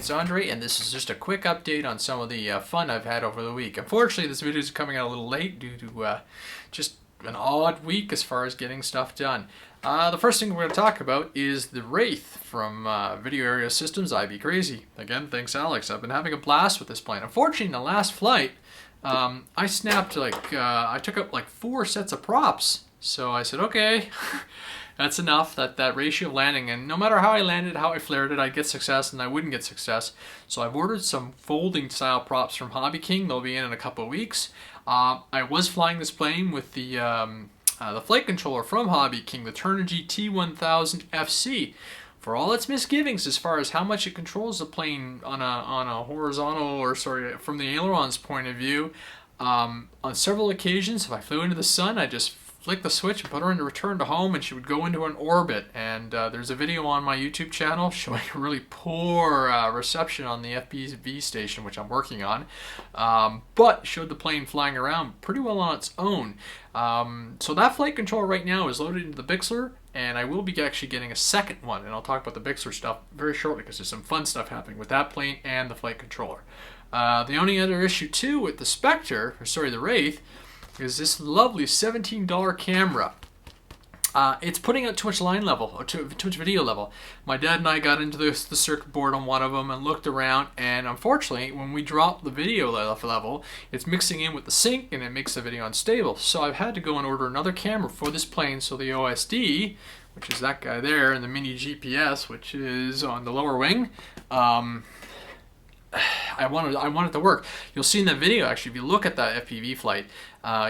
it's Andre, and this is just a quick update on some of the fun I've had over the week. Unfortunately, this video is coming out a little late due to just an odd week as far as getting stuff done. The first thing we're going to talk about is the Wraith from Video Area Systems, IB Crazy. Again, thanks Alex. I've been having a blast with this plane. Unfortunately, in the last flight, I snapped I took up like 4 sets of props. So I said, okay, that's enough, that ratio of landing, and no matter how I landed, how I flared it, I'd get success and I wouldn't get success. So I've ordered some folding style props from Hobby King. They'll be in a couple of weeks. I was flying this plane with the flight controller from Hobby King, the Turnigy T-1000 FC. For all its misgivings as far as how much it controls the plane on a horizontal, or sorry, from the aileron's point of view, on several occasions, if I flew into the sun, I just flick the switch and put her into return to home, and she would go into an orbit. And there's a video on my YouTube channel showing really poor reception on the FPV station, which I'm working on, but showed the plane flying around pretty well on its own. So that flight controller right now is loaded into the Bixler, and I will be actually getting a second one, and I'll talk about the Bixler stuff very shortly because there's some fun stuff happening with that plane and the flight controller. The only other issue too with the Wraith, is this lovely $17 camera. It's putting out too much line level, or too much video level. My dad and I got into the circuit board on one of them and looked around, and unfortunately, when we drop the video level, it's mixing in with the sync and it makes the video unstable. So I've had to go and order another camera for this plane, so the OSD, which is that guy there, and the mini GPS, which is on the lower wing, I want it to work. You'll see in the video, actually, if you look at that FPV flight,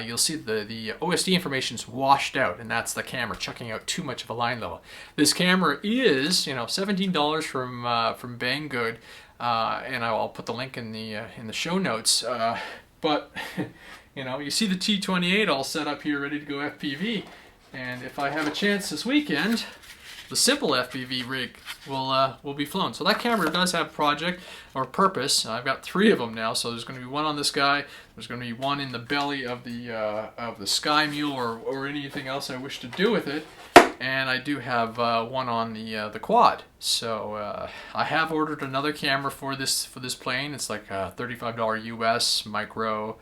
you'll see the OSD information is washed out, and that's the camera chucking out too much of a line level. This camera is, $17 from Banggood, and I'll put the link in the show notes. But you see the T-28 all set up here, ready to go FPV, and if I have a chance this weekend, the simple FPV rig will be flown. So that camera does have project or purpose. I've got 3 of them now. So there's going to be one on this guy. There's going to be one in the belly of the SkyMule or anything else I wish to do with it. And I do have one on the quad. So I have ordered another camera for this plane. It's like $35 US micro.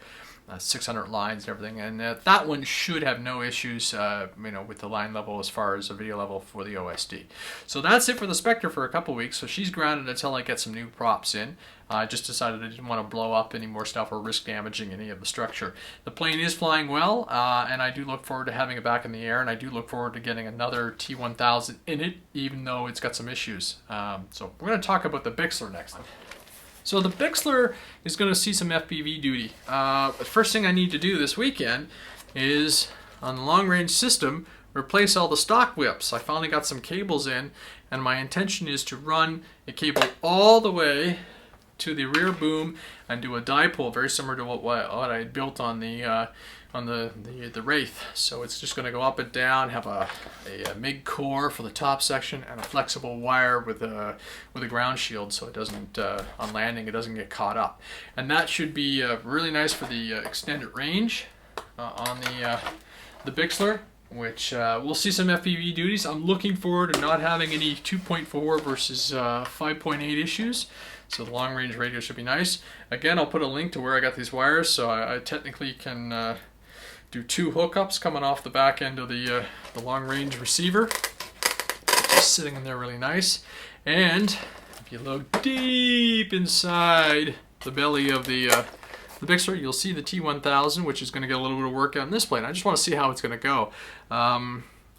600 lines and everything, and that one should have no issues with the line level as far as the video level for the OSD. So that's it for the Spectre for a couple weeks. So she's grounded until I get some new props in. I just decided I didn't want to blow up any more stuff or risk damaging any of the structure. The plane is flying well, and I do look forward to having it back in the air, and I do look forward to getting another T-1000 in it, even though it's got some issues. So we're going to talk about the Bixler next. So the Bixler is going to see some FPV duty. The first thing I need to do this weekend is, on the long-range system, replace all the stock whips. I finally got some cables in, and my intention is to run a cable all the way to the rear boom and do a dipole, very similar to what I had built on the Wraith. So it's just going to go up and down, have a MIG core for the top section, and a flexible wire with a ground shield, so it doesn't on landing it doesn't get caught up. And that should be really nice for the extended range on the Bixler, which we'll see some FPV duties. I'm looking forward to not having any 2.4 versus 5.8 issues. So the long range radio should be nice. Again, I'll put a link to where I got these wires, so I technically can do 2 hookups coming off the back end of the long range receiver. Just sitting in there really nice. And if you look deep inside the belly of the Bixler, you'll see the T-1000, which is going to get a little bit of work out in this plane. I just want to see how it's going to go.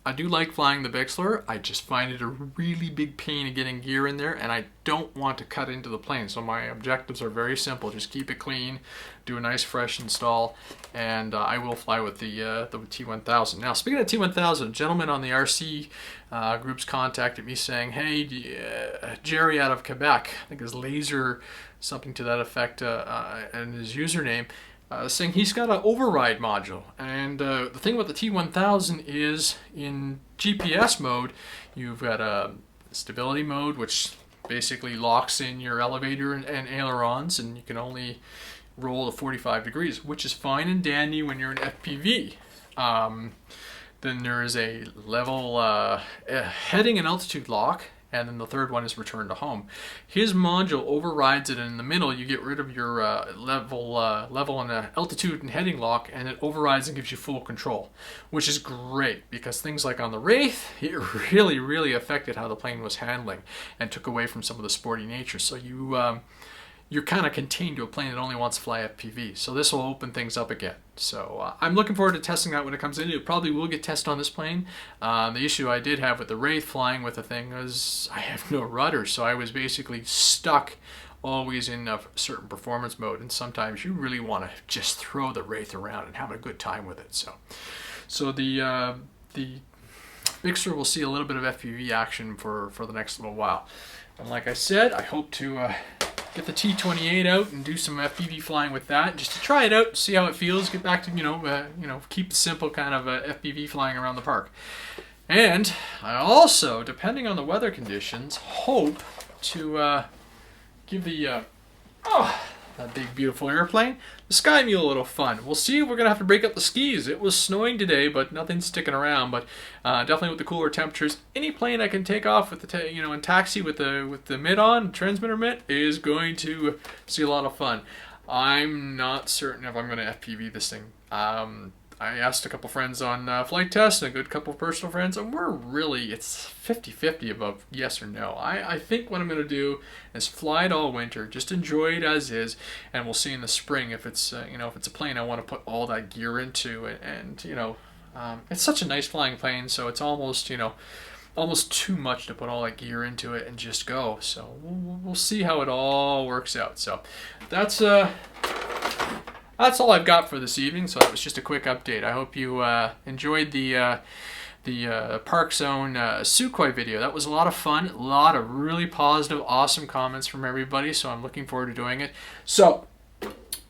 I do like flying the Bixler. I just find it a really big pain in getting gear in there, and I don't want to cut into the plane. So my objectives are very simple. Just keep it clean, do a nice fresh install, and I will fly with the T-1000. Now, speaking of T-1000, a gentleman on the RC groups contacted me saying, hey, Jerry out of Quebec, I think his laser, something to that effect, and his username, saying he's got an override module. And the thing about the T-1000 is, in GPS mode, you've got a stability mode, which basically locks in your elevator and ailerons, and you can only roll to 45 degrees, which is fine and dandy when you're in FPV. Then there is a level heading and altitude lock, and then the third one is return to home. His module overrides it, and in the middle you get rid of your level and altitude and heading lock, and it overrides and gives you full control, which is great because things like on the Wraith, it really affected how the plane was handling and took away from some of the sporty nature. So you're kind of contained to a plane that only wants to fly FPV. So this will open things up again. So I'm looking forward to testing that when it comes in. It probably will get tested on this plane. The issue I did have with the Wraith flying with the thing was I have no rudder, so I was basically stuck always in a certain performance mode, and sometimes you really want to just throw the Wraith around and have a good time with it. So the Bixler will see a little bit of FPV action for the next little while. And like I said, I hope to get the T-28 out and do some FPV flying with that, just to try it out, see how it feels, get back to, keep the simple kind of FPV flying around the park. And I also, depending on the weather conditions, hope to give that big beautiful airplane, the SkyMule, a little fun. We'll see if we're gonna have to break up the skis. It was snowing today, but nothing's sticking around. But definitely with the cooler temperatures, any plane I can take off with the and taxi with the mid on, transmitter mitt, is going to see a lot of fun. I'm not certain if I'm gonna FPV this thing. I asked a couple friends on flight test and a good couple of personal friends, and it's 50-50 about yes or no. I think what I'm going to do is fly it all winter, just enjoy it as is, and we'll see in the spring if it's if it's a plane I want to put all that gear into, and it's such a nice flying plane, so it's almost almost too much to put all that gear into it and just go. So we'll see how it all works out. So that's all I've got for this evening, so that was just a quick update. I hope you enjoyed the ParkZone Sukhoi video. That was a lot of fun, a lot of really positive, awesome comments from everybody, so I'm looking forward to doing it. So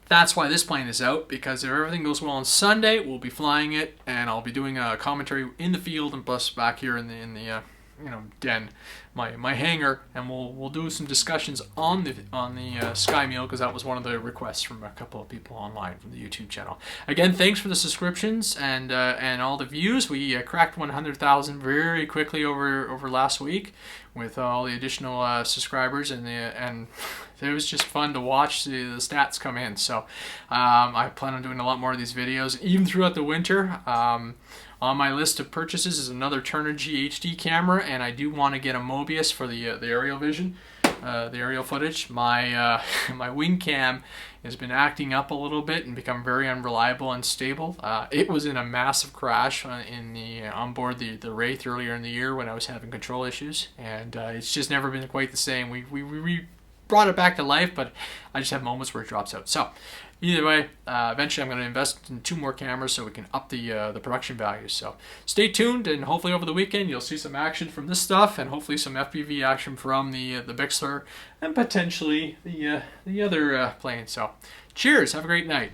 that's why this plane is out, because if everything goes well on Sunday, we'll be flying it, and I'll be doing a commentary in the field and plus back here in the den, my hangar, and we'll do some discussions on the SkyMule, because that was one of the requests from a couple of people online from the YouTube channel. Again, thanks for the subscriptions and all the views. We cracked 100,000 very quickly over last week with all the additional subscribers, and it was just fun to watch the stats come in. So I plan on doing a lot more of these videos even throughout the winter. On my list of purchases is another Turnigy HD camera, and I do want to get a Mobius for the aerial vision, the aerial footage. My my wing cam has been acting up a little bit and become very unreliable and unstable. It was in a massive crash on board the Wraith earlier in the year when I was having control issues, and it's just never been quite the same. We brought it back to life, but I just have moments where it drops out. So either way, eventually I'm going to invest in 2 more cameras so we can up the production values. So stay tuned, and hopefully over the weekend you'll see some action from this stuff, and hopefully some FPV action from the Bixler and potentially the other plane. So cheers, have a great night.